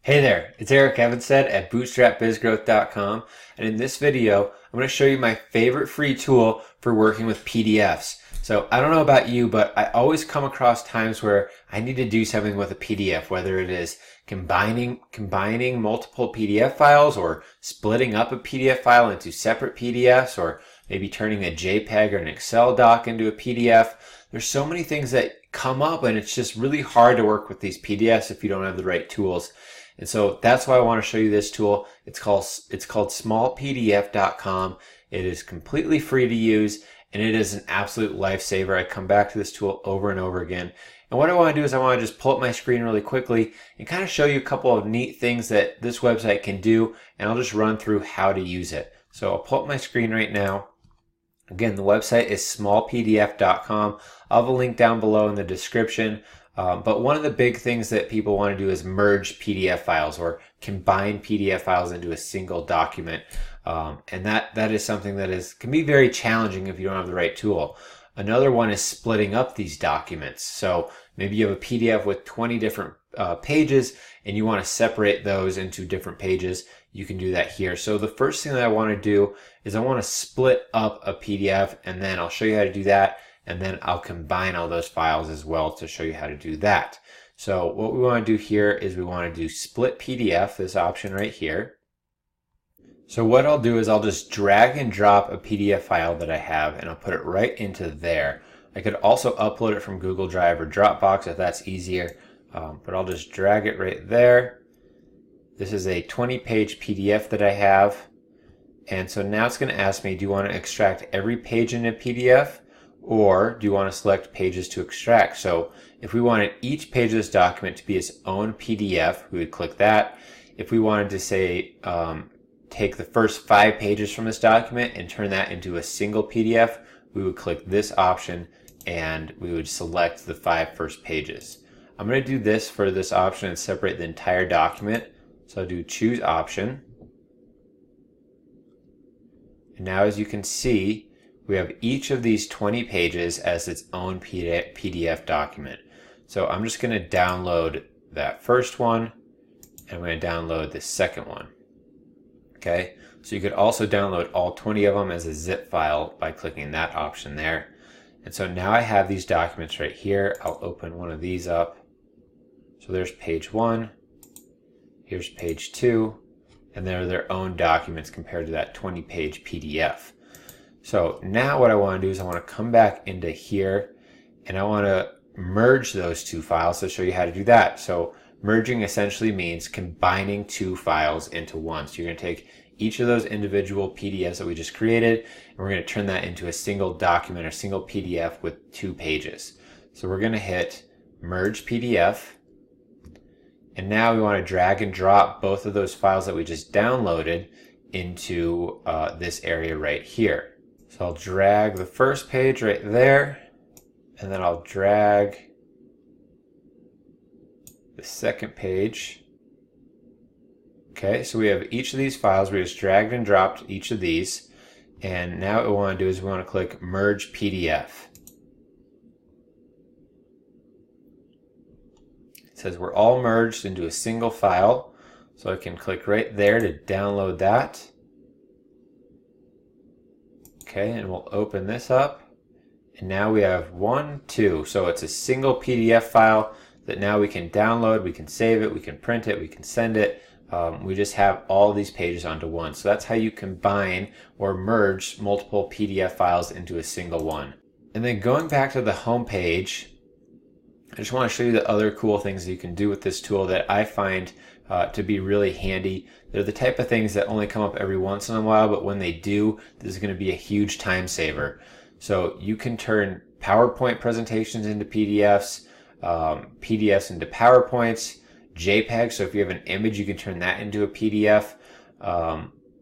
Hey there, it's Eric Evenstad at bootstrapbizgrowth.com, and in this video I'm going to show you my favorite free tool for working with PDFs. So I don't know about you, but I always come across times where I need to do something with a PDF, whether it is combining multiple PDF files or splitting up a PDF file into separate PDFs, or maybe turning a JPEG or an Excel doc into a PDF. There's so many things that come up, and it's just really hard to work with these PDFs if you don't have the right tools. And so that's why I want to show you this tool. It's called smallpdf.com. It is completely free to use, and it is an absolute lifesaver. I come back to this tool over and over again. And what I want to do is I want to just pull up my screen really quickly and kind of show you a couple of neat things that this website can do, and I'll just run through how to use it. So I'll pull up my screen right now. Again, the website is smallpdf.com. I'll have a link down below in the description. But one of the big things that people want to do is merge PDF files or combine PDF files into a single document. And that is something that can be very challenging if you don't have the right tool. Another one is splitting up these documents. So maybe you have a PDF with 20 different pages and you want to separate those into different pages. You can do that here. So the first thing that I want to do is I want to split up a PDF, and then I'll show you how to do that. And then I'll combine all those files as well to show you how to do that. So what we want to do here is we want to do split PDF, this option right here. So what I'll do is I'll just drag and drop a PDF file that I have, and I'll put it right into there. I could also upload it from Google Drive or Dropbox if that's easier, but I'll just drag it right there. This is a 20-page PDF that I have. And so now it's going to ask me, do you want to extract every page in a PDF? Or do you want to select pages to extract? So if we wanted each page of this document to be its own PDF, we would click that. If we wanted to say, take the first 5 pages from this document and turn that into a single PDF, we would click this option and we would select the 5 first pages. I'm going to do this for this option and separate the entire document. So I'll do choose option. And now as you can see, we have each of these 20 pages as its own PDF document. So I'm just going to download that first one, and I'm going to download the second one. Okay, so you could also download all 20 of them as a zip file by clicking that option there. And so now I have these documents right here. I'll open one of these up. So there's page 1, here's page 2, and they're their own documents compared to that 20-page PDF. So now what I want to do is I want to come back into here, and I want to merge those 2 files to show you how to do that. So merging essentially means combining 2 files into one. So you're going to take each of those individual PDFs that we just created, and we're going to turn that into a single document or single PDF with 2 pages. So we're going to hit merge PDF, and now we want to drag and drop both of those files that we just downloaded into this area right here. So I'll drag the first page right there, and then I'll drag the second page. Okay, so we have each of these files. We just dragged and dropped each of these, and now what we want to do is we want to click Merge PDF. It says we're all merged into a single file, so I can click right there to download that. Okay, and we'll open this up, and now we have 1, 2. So it's a single PDF file that now we can download, we can save it, we can print it, we can send it. We just have all these pages onto one. So that's how you combine or merge multiple PDF files into a single one. And then going back to the home page, I just want to show you the other cool things that you can do with this tool that I find to be really handy. They're the type of things that only come up every once in a while, but when they do, this is going to be a huge time saver. So you can turn PowerPoint presentations into PDFs, PDFs into PowerPoints, JPEG. So if you have an image, you can turn that into a PDF,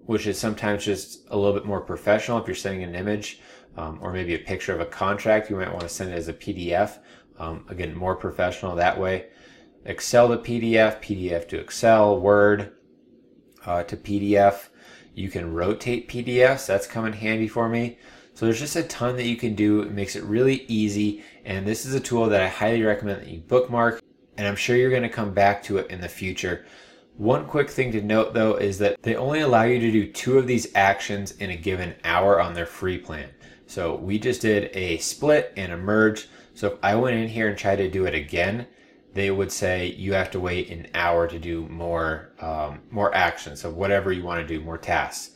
which is sometimes just a little bit more professional if you're sending an image, or maybe a picture of a contract. You might want to send it as a PDF. Again, more professional that way. Excel to PDF, PDF to Excel, Word to PDF. You can rotate PDFs. That's come in handy for me. So there's just a ton that you can do. It makes it really easy, and this is a tool that I highly recommend that you bookmark, and I'm sure you're going to come back to it in the future. One quick thing to note though is that they only allow you to do 2 of these actions in a given hour on their free plan. So we just did a split and a merge. So if I went in here and tried to do it again, they would say you have to wait an hour to do more actions. So whatever you want to do, more tasks.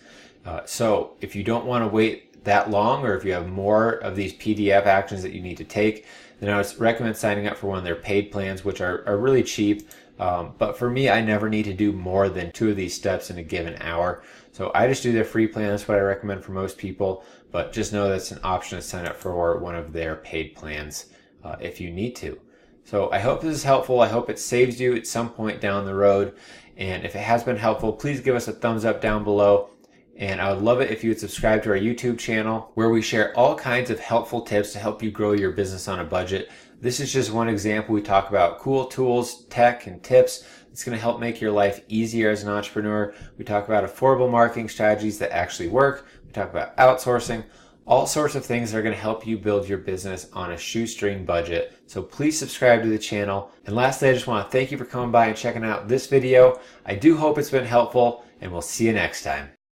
So if you don't want to wait that long, or if you have more of these PDF actions that you need to take, then I would recommend signing up for one of their paid plans, which are really cheap. But for me, I never need to do more than 2 of these steps in a given hour. So I just do their free plan. That's what I recommend for most people. But just know that's an option to sign up for one of their paid plans if you need to. So I hope this is helpful. I hope it saves you at some point down the road. And if it has been helpful, please give us a thumbs up down below. And I would love it if you would subscribe to our YouTube channel, where we share all kinds of helpful tips to help you grow your business on a budget. This is just one example. We talk about cool tools, tech, and tips. It's going to help make your life easier as an entrepreneur. We talk about affordable marketing strategies that actually work. We talk about outsourcing, all sorts of things that are going to help you build your business on a shoestring budget. So please subscribe to the channel. And lastly, I just want to thank you for coming by and checking out this video. I do hope it's been helpful, and we'll see you next time.